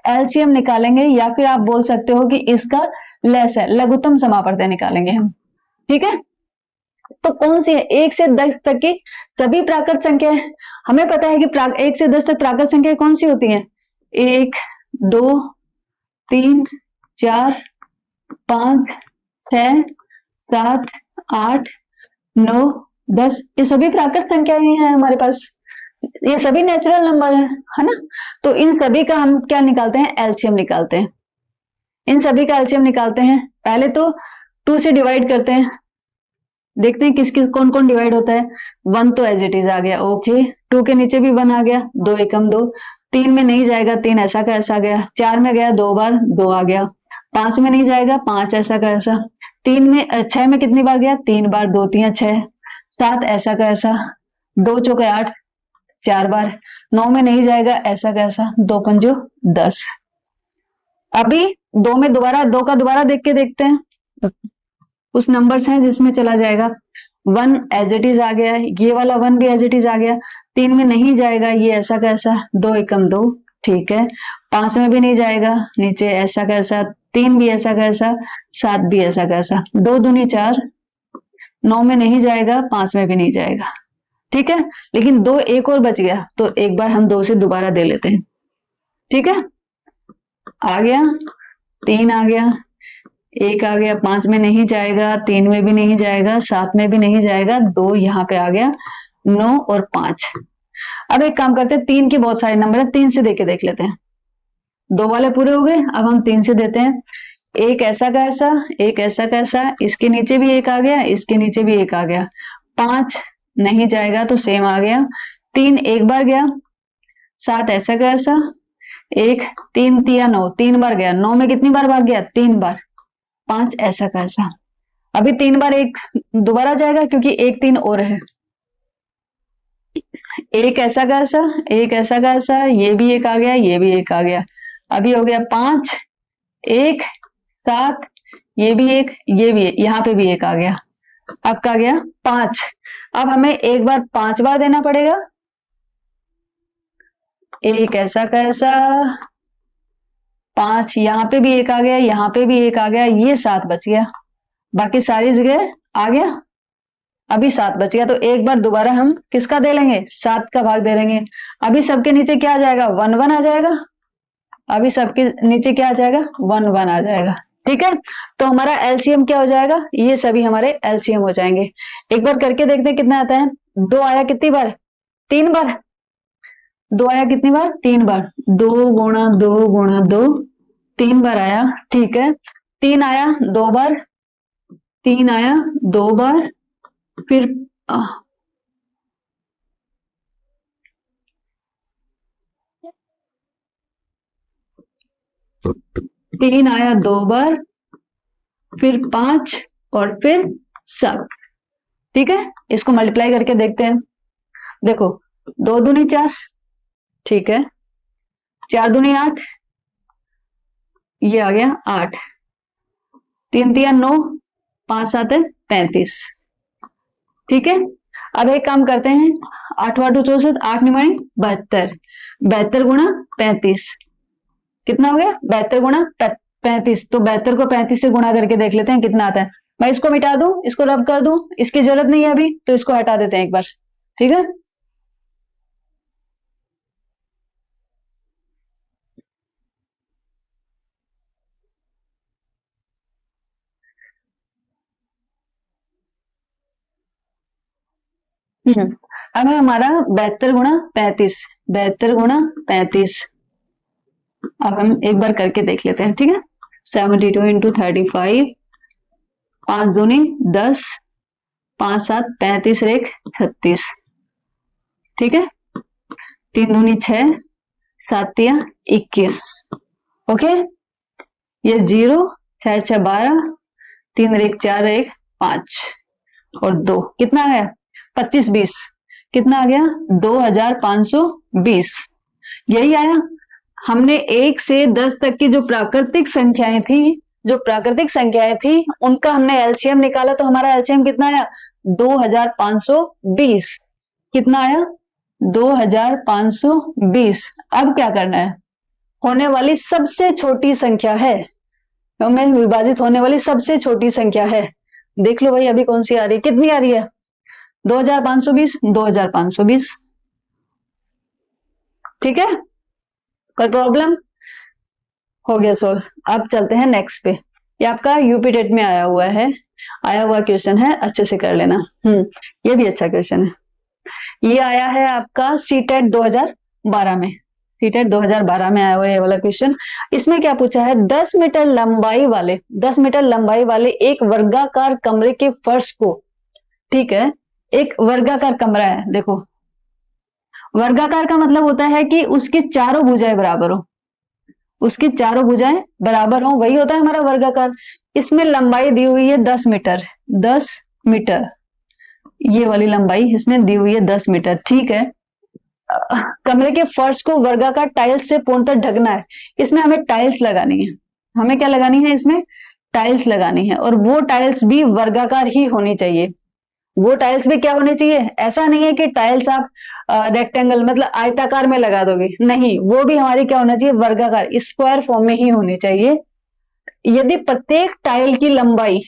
एलसीएम निकालेंगे, या फिर आप बोल सकते हो कि इसका लेस है, लघुत्तम समापवर्त्य निकालेंगे हम। ठीक है, तो कौन सी है? 1 से 10 तक की सभी प्राकृत संख्या है। हमें पता है कि 1 से 10 तक प्राकृत संख्या कौन सी होती है? 1 2 3 4 5 6 7 8 9 10, ये सभी प्राकृत संख्या ही है हमारे पास, ये सभी नेचुरल नंबर है ना। तो इन सभी का हम क्या निकालते हैं? एलसीएम निकालते हैं। इन सभी का एलसीएम निकालते हैं। पहले तो 2 से डिवाइड करते हैं, देखते हैं किस किस कौन कौन डिवाइड होता है। 1 तो एज इट इज आ गया, ओके। 2 के नीचे भी 1 आ गया, 2 एकम 2। 3 में नहीं जाएगा, 3 ऐसा का ऐसा गया। 4 में गया 2 बार, 2 आ गया। 5 में नहीं जाएगा, 5 ऐसा का ऐसा। 6 में कितनी बार गया? 3 बार, 2 3 6। 7 ऐसा का ऐसा, 2 चौके 8, 4 बार। 9 में नहीं जाएगा, ऐसा का ऐसा, 2 पंजो 10। अभी 2 में दोबारा, 2 का दोबारा देख के देखते हैं, कुछ नंबर्स हैं जिसमें चला जाएगा। 1 एज इट इज आ गया, ये वाला 1 भी एज इट इज आ गया। 3 में नहीं जाएगा, ये ऐसा का ऐसा, 2 एकम 2, ठीक है। 5 में भी नहीं जाएगा, नीचे ऐसा का ऐसा। 3 भी ऐसा का ऐसा, 7 भी ऐसा का ऐसा, 2 दूनी 4। 9 में नहीं जाएगा, 5 में भी नहीं जाएगा, ठीक है। लेकिन 2 एक और बच गया, तो एक बार हम 2 से दोबारा दे लेते हैं, ठीक है। आ गया, 3 आ गया, 1 आ गया, 5 में नहीं जाएगा, 3 में भी नहीं जाएगा, 7 में भी नहीं जाएगा, 2 यहाँ पे आ गया, 9 और 5। अब एक काम करते हैं, 3 के बहुत सारे नंबर है, 3 से देके देख लेते हैं। 2 वाले पूरे हो गए, अब हम 3 से देते हैं। एक ऐसा का ऐसा, एक ऐसा का ऐसा, इसके नीचे भी 1 आ गया, इसके नीचे भी 1 आ गया। 5 नहीं जाएगा तो सेम आ गया। 3 एक बार गया, 7 ऐसा का ऐसा, 1 3 3 9, 3 बार गया। 9 में कितनी बार भाग गया? 3 बार। 5 ऐसा का ऐसा, अभी 3 बार 1 दोबारा जाएगा क्योंकि 1 3 और है। 1 ऐसा का ऐसा, 1 ऐसा का ऐसा, ये भी 1 आ गया, ये भी 1 आ गया। अभी हो गया 5 1 7, ये भी 1, ये भी 1, यहाँ पे भी 1 आ गया। अब क्या गया? 5। अब हमें एक बार 5 बार देना पड़ेगा। 1 ऐसा का ऐसा, 5, यहाँ पे भी 1 आ गया, यहाँ पे भी 1 आ गया, ये 7 बच गया, बाकी सारी जगह आ गया। अभी 7 बच गया, तो एक बार दोबारा हम किसका दे लेंगे? 7 का भाग दे लेंगे। अभी सबके नीचे क्या आ जाएगा? 1 1 आ जाएगा। अभी सबके नीचे क्या आ जाएगा? 1 1 आ जाएगा, ठीक है। तो हमारा एलसीएम क्या हो जाएगा? ये सभी हमारे एलसीएम हो जाएंगे। एक बार करके देखते हैं कितना आता है। 2 आया कितनी बार? 3 बार। 2 आया कितनी बार? 3 बार। 2 गुणा 2 गुणा 2, 3 बार आया, ठीक है। 3 आया 2 बार, 3 आया 2 बार, फिर 3 आया 2 बार, फिर 5 और फिर 7, ठीक है। इसको मल्टीप्लाई करके देखते हैं। देखो 2 दूनी 4, ठीक है। 4 दूनी 8, ये आ गया 8। 3 3 9, 5 7 35, ठीक है। अब एक काम करते हैं, 8 8 64, 8 निमाणी 72, 72 गुणा 35 कितना हो गया? 72 गुणा 35। तो 72 को 35 से गुणा करके देख लेते हैं कितना आता है। मैं इसको मिटा दूं, इसको रब कर दूं, इसकी जरूरत नहीं है अभी, तो इसको हटा देते हैं एक बार, ठीक है। अब है हमारा 72 गुणा 35, 72 गुणा 35। अब हम एक बार करके देख लेते हैं, ठीक है। 72 इंटू 35, 5 दूनी 10, 5 7 35 एक 36, ठीक है। 3 दूनी 6, 7 3 21, ओके। ये 0 6 6 12, 3 1 4 1 5 और 2 कितना है? 25 20, कितना आ गया? 2520, यही आया। हमने 1 से 10 तक की जो प्राकृतिक संख्याएं थी, उनका हमने एलसीएम निकाला, तो हमारा एलसीएम कितना आया? 2520। कितना आया? 2520। अब क्या करना है? होने वाली सबसे छोटी संख्या है, में विभाजित होने वाली सबसे छोटी संख्या है। देख लो भाई अभी कौन सी आ रही है, कितनी आ रही है? 2520, 2520। ठीक है, कोई प्रॉब्लम? हो गया सोल्व। अब चलते हैं नेक्स्ट पे। ये आपका यूपी टेट में आया हुआ है, आया हुआ क्वेश्चन है, अच्छे से कर लेना। ये भी अच्छा क्वेश्चन है। ये आया है आपका सीटेट 2012 में, सीटेट 2012 में आया हुआ है ये वाला क्वेश्चन। इसमें क्या पूछा है, 10 मीटर लंबाई वाले, 10 मीटर लंबाई वाले एक वर्गाकार कमरे के फर्श को, ठीक है, एक वर्गाकार कमरा है, देखो वर्गाकार का मतलब होता है कि उसकी चारों भुजाएं बराबर हो, उसकी चारों भुजाएं बराबर हो, वही होता है हमारा वर्गाकार। इसमें लंबाई दी हुई है 10 मीटर, 10 मीटर, ये वाली लंबाई इसमें दी हुई है 10 मीटर, ठीक है। कमरे के फर्श को वर्गाकार टाइल्स से पूर्णतः ढकना है, इसमें हमें टाइल्स लगानी है, हमें क्या लगानी है इसमें, टाइल्स लगानी है, और वो टाइल्स भी वर्गाकार ही होनी चाहिए। वो टाइल्स भी क्या होने चाहिए, ऐसा नहीं है कि टाइल्स आप रेक्टेंगल मतलब आयताकार में लगा दोगे, नहीं, वो भी हमारी क्या होना चाहिए, वर्गाकार स्क्वायर फॉर्म में ही होनी चाहिए। यदि प्रत्येक टाइल की लंबाई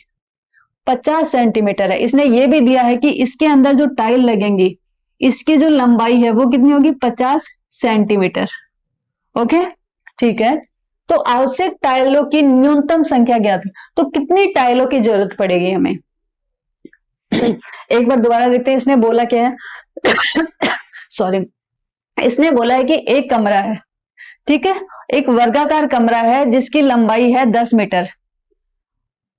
50 सेंटीमीटर है, इसने ये भी दिया है कि इसके अंदर जो टाइल लगेंगी इसकी जो लंबाई है वो कितनी होगी, 50 सेंटीमीटर। ओके, ठीक है। तो आवश्यक टाइलों की न्यूनतम संख्या ज्ञात, तो कितनी टाइलों की जरूरत पड़ेगी हमें, एक बार दोबारा देखते हैं इसने बोला क्या है। सॉरी, इसने बोला है कि एक कमरा है, ठीक है, एक वर्गाकार कमरा है जिसकी लंबाई है 10 मीटर,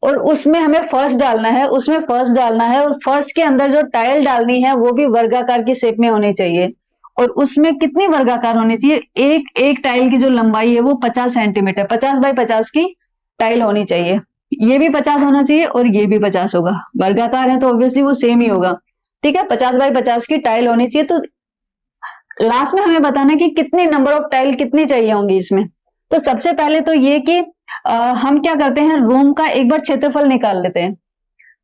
और उसमें हमें फर्श डालना है, उसमें फर्श डालना है, और फर्श के अंदर जो टाइल डालनी है वो भी वर्गाकार की शेप में होनी चाहिए। और उसमें कितनी वर्गाकार होनी चाहिए, एक एक टाइल की जो लंबाई है वो 50 सेंटीमीटर, 50 बाई 50 की टाइल होनी चाहिए। ये भी 50 होना चाहिए और ये भी 50 होगा, वर्गाकार है तो ऑब्वियसली वो सेम ही होगा, ठीक है। 50 बाई 50 की टाइल होनी चाहिए। तो लास्ट में हमें बताना कि कितनी नंबर ऑफ टाइल कितनी चाहिए होंगी इसमें। तो सबसे पहले तो ये कि हम क्या करते हैं, रूम का एक बार क्षेत्रफल निकाल लेते हैं,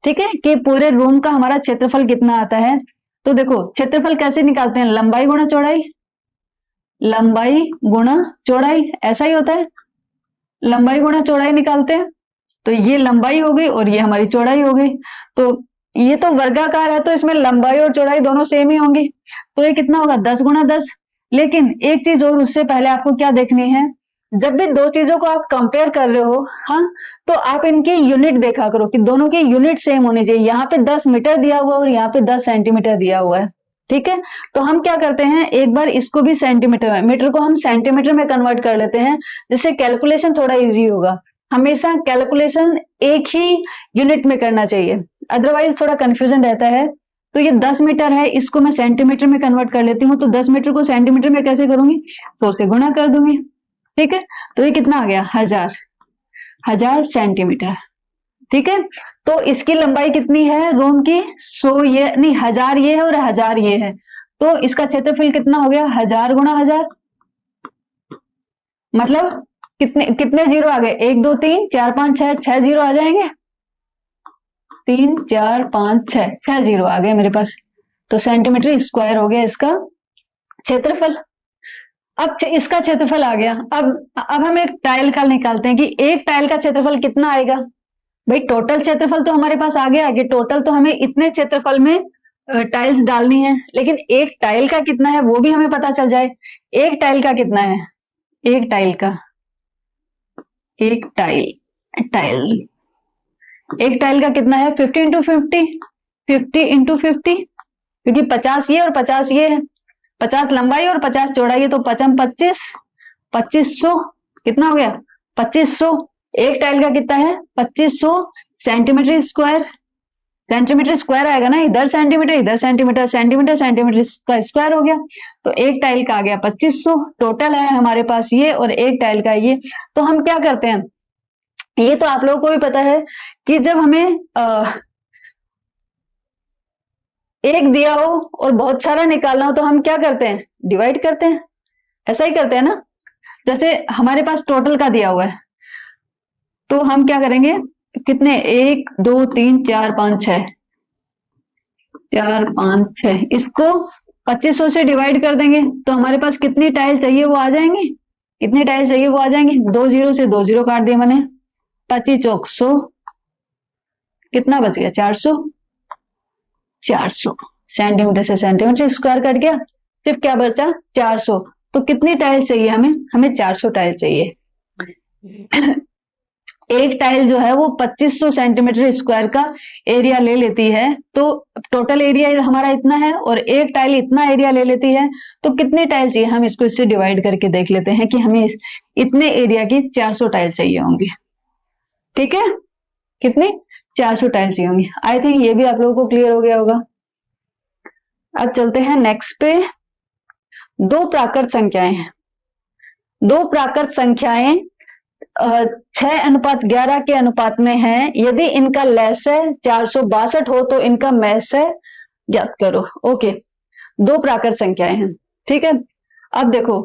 ठीक है, कि पूरे रूम का हमारा क्षेत्रफल कितना आता है। तो देखो क्षेत्रफल कैसे निकालते हैं, लंबाई गुणा चौड़ाई, लंबाई गुणा चौड़ाई, ऐसा ही होता है, लंबाई गुणा चौड़ाई निकालते हैं। तो ये लंबाई हो गई और ये हमारी चौड़ाई हो गई। तो ये तो वर्गाकार है तो इसमें लंबाई और चौड़ाई दोनों सेम ही होंगी, तो ये कितना होगा, 10 गुणा 10। लेकिन एक चीज और उससे पहले आपको क्या देखनी है, जब भी दो चीजों को आप कंपेयर कर रहे हो, हाँ, तो आप इनकी यूनिट देखा करो कि दोनों की यूनिट सेम होनी चाहिए। यहाँ पे 10 मीटर दिया हुआ है और यहाँ पे 10 सेंटीमीटर दिया हुआ है, ठीक है। तो हम क्या करते हैं, एक बार इसको भी सेंटीमीटर में, मीटर को हम सेंटीमीटर में कन्वर्ट कर लेते हैं, जिससे कैलकुलेशन थोड़ा इजी होगा। हमेशा कैलकुलेशन एक ही यूनिट में करना चाहिए, अदरवाइज थोड़ा कंफ्यूजन रहता है। तो ये 10 मीटर है, इसको मैं सेंटीमीटर में कन्वर्ट कर लेती हूँ। तो 10 मीटर को सेंटीमीटर में कैसे करूंगी, तो उसे गुणा कर दूंगी, ठीक है। तो ये कितना आ गया, 1000 सेंटीमीटर, ठीक है। तो इसकी लंबाई कितनी है रूम की, 100 ये नहीं, 1000 ये है और 1000 ये है, तो इसका क्षेत्रफल कितना हो गया, 1000 गुणा 1000, मतलब कितने कितने जीरो आ गए, 1 2 3 4 5 6, 6 जीरो आ जाएंगे, 3 4 5 6, 6 जीरो आ गए मेरे पास। तो सेंटीमीटर स्क्वायर हो गया इसका क्षेत्रफल। अब इसका क्षेत्रफल आ गया। अब हम एक टाइल का निकालते हैं कि एक टाइल का क्षेत्रफल कितना आएगा। भाई टोटल क्षेत्रफल तो हमारे पास आ गया, टोटल तो हमें इतने क्षेत्रफल में टाइल्स डालनी है, लेकिन एक टाइल का कितना है वो भी हमें पता चल जाए। एक टाइल का कितना है, एक टाइल का, एक टाइल एक टाइल का कितना है, 50 इंटू 50, 50 इंटू 50, क्योंकि 50 ये और 50 ये है, 50 लंबाई और 50 चौड़ाई है, तो 55 25, 2500 कितना हो गया, 2500। एक टाइल का कितना है, 2500 सेंटीमीटर स्क्वायर, सेंटीमीटर स्क्वायर आएगा ना, इधर सेंटीमीटर इधर सेंटीमीटर, सेंटीमीटर सेंटीमीटर का स्क्वायर हो गया। तो एक टाइल का आ गया 2500, टोटल है हमारे पास ये, और एक टाइल का ये। तो हम क्या करते हैं, ये तो आप लोगों को भी पता है कि जब हमें एक दिया हो और बहुत सारा निकालना हो तो हम क्या करते हैं, डिवाइड करते हैं, ऐसा ही करते हैं ना। जैसे हमारे पास टोटल का दिया हुआ है, तो हम क्या करेंगे, कितने, 1 2 3 4 5 6, 4 5 6, इसको 2500 से डिवाइड कर देंगे, तो हमारे पास कितनी टाइल चाहिए वो आ जाएंगे, कितनी टाइल्स चाहिए वो आ जाएंगे, 2 जीरो से 2 जीरो काट दिया मैंने, 25 चौक 100, कितना बच गया 400, 400 सेंटीमीटर से सेंटीमीटर स्क्वायर कट गया, सिर्फ क्या बचा 400। तो कितनी टाइल्स चाहिए हमें, हमें 400 टाइल्स चाहिए। एक टाइल जो है वो 2500 सेंटीमीटर स्क्वायर का एरिया ले लेती है, तो टोटल एरिया हमारा इतना है और एक टाइल इतना एरिया ले लेती है, तो कितने टाइल चाहिए, हम इसको इससे डिवाइड करके देख लेते हैं कि हमें इतने एरिया की 400 टाइल चाहिए होंगी। ठीक है, कितनी 400 टाइल चाहिए होंगी। आई थिंक ये भी आप लोगों को क्लियर हो गया होगा। अब चलते हैं नेक्स्ट पे। दो प्राकृत संख्याएं हैं, दो प्राकृत संख्याएं 6:11 के अनुपात में है, यदि इनका लैसे 462 हो तो इनका मैसे ज्ञात करो। ओके, दो प्राकृत संख्याएं हैं, ठीक है। अब देखो,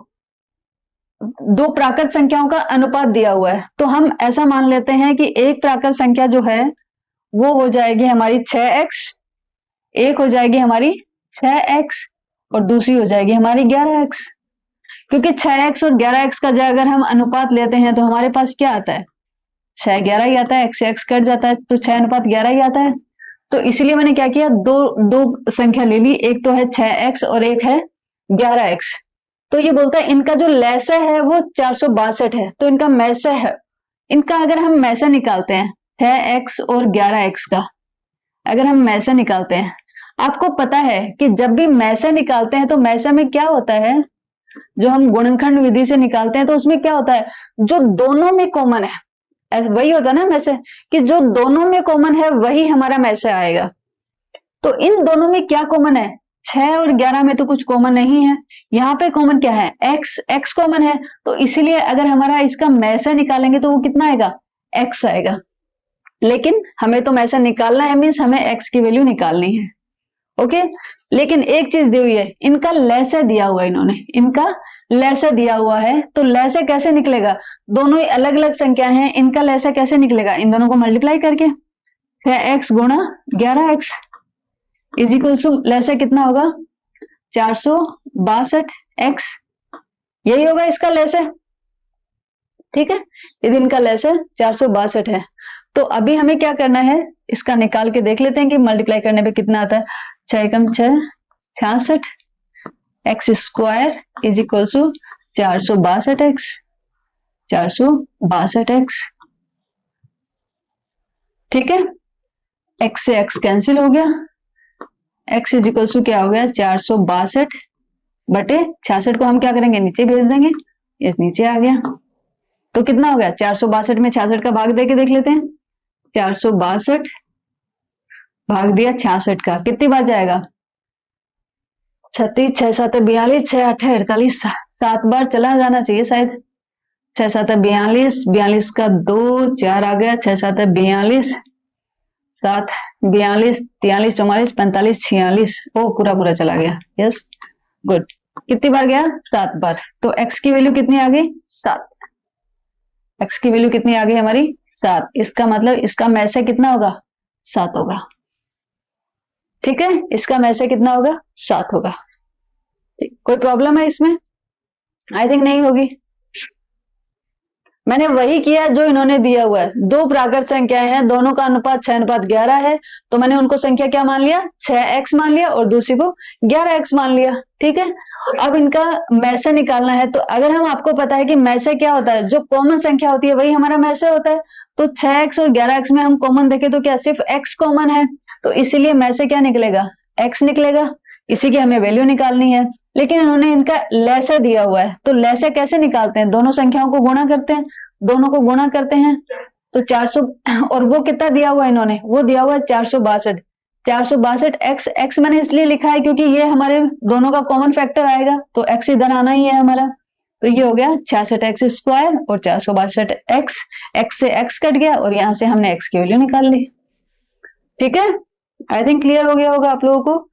दो प्राकृत संख्याओं का अनुपात दिया हुआ है, तो हम ऐसा मान लेते हैं कि एक प्राकृत संख्या जो है वो हो जाएगी हमारी 6x, एक हो जाएगी हमारी 6x और दूसरी हो जाएगी हमारी 11x। क्योंकि 6x और 11x का जो अगर हम अनुपात लेते हैं तो हमारे पास क्या आता है, 6 11 ही आता है, x से x कट जाता है तो 6:11 ही आता है। तो इसीलिए मैंने क्या किया, दो संख्या ले ली, एक तो है 6x और एक है 11x। तो ये बोलता है इनका जो लैसे है वो 462 है, तो इनका मैसे है, इनका अगर हम मैसे निकालते हैं 6x और 11x का, अगर हम मैसे निकालते हैं, आपको पता है कि जब भी मैसे निकालते हैं तो मैसे में क्या होता है, जो हम गुणनखंड विधि से निकालते हैं तो उसमें क्या होता है, जो दोनों में कॉमन है वही होता है ना मैसे, कि जो दोनों में कॉमन है वही हमारा मैसे आएगा। तो इन दोनों में क्या कॉमन है, 6 और 11 में तो कुछ कॉमन नहीं है, यहाँ पे कॉमन क्या है, x कॉमन है, तो इसीलिए अगर हमारा इसका मैसे निकालेंगे तो वो कितना आएगा, x आएगा। लेकिन हमें तो मैसे निकालना है, मीन्स हमें x की वैल्यू निकालनी है। ओके, लेकिन एक चीज दी हुई है, इनका लैसे दिया हुआ है, इन्होंने इनका लैसे दिया हुआ है, तो लैसे कैसे निकलेगा, दोनों ही अलग अलग संख्या हैं, इनका लैसे कैसे निकलेगा, इन दोनों को मल्टीप्लाई करके 6x गुणा 11x इज इक्वल टू लैसे कितना होगा 462x, यही होगा इसका लैसे। ठीक है, यदि इनका लैसे 462 है, तो अभी हमें क्या करना है, इसका निकाल के देख लेते हैं कि मल्टीप्लाई करने पे कितना आता है, 6 एकम 6 66 x square is equal to 462x, 462x। ठीक है, x से x कैंसिल हो गया, x इज इक्वल टू क्या हो गया 462 बटे 66 को हम क्या करेंगे, नीचे भेज देंगे, ये नीचे आ गया, तो कितना हो गया 462 में 66 का भाग देके देख लेते हैं, 462 भाग दिया 66 का, कितनी बार जाएगा 36, 6 7 42, 6 8 48, 7 बार चला जाना चाहिए शायद, 6 7 42, 42 का 2 4 आ गया, 6 7 42, 7 42, 43 44 45 46, ओ पूरा पूरा चला गया, यस गुड। कितनी बार गया 7 बार, तो x की वैल्यू कितनी आ गई 7, x की वैल्यू कितनी आ गई हमारी 7, इसका मतलब इसका मैसे कितना होगा 7 होगा। ठीक है, इसका मैसे कितना होगा 7 होगा। कोई प्रॉब्लम है इसमें, आई थिंक नहीं होगी। मैंने वही किया जो इन्होंने दिया हुआ है, दो प्राकृत संख्याएं हैं, दोनों का अनुपात 6:11 है, तो मैंने उनको संख्या क्या मान लिया 6x मान लिया और दूसरी को 11x मान लिया। ठीक है, अब इनका मैसे निकालना है, तो अगर हम आपको पता है कि मैसे क्या होता है, जो कॉमन संख्या होती है वही हमारा मैसे होता है, तो 6x और 11x में हम कॉमन देखें तो क्या सिर्फ x कॉमन है, तो इसीलिए मैसे क्या निकलेगा x निकलेगा, इसी की हमें वैल्यू निकालनी है। लेकिन इन्होंने इनका लैसे दिया हुआ है, तो लैसे कैसे निकालते हैं, दोनों संख्याओं को गुणा करते हैं, दोनों को गुणा करते हैं तो 400, और वो कितना दिया हुआ है इन्होंने, वो दिया हुआ है 462, 462 x मैंने इसलिए लिखा है क्योंकि ये हमारे दोनों का कॉमन फैक्टर आएगा, तो x इधर आना ही है हमारा, तो ये हो गया 66x स्क्वायर और 462x, x से x कट गया और यहां से हमने x की वैल्यू निकाल ली। ठीक है, आई थिंक क्लियर हो गया होगा आप लोगों को।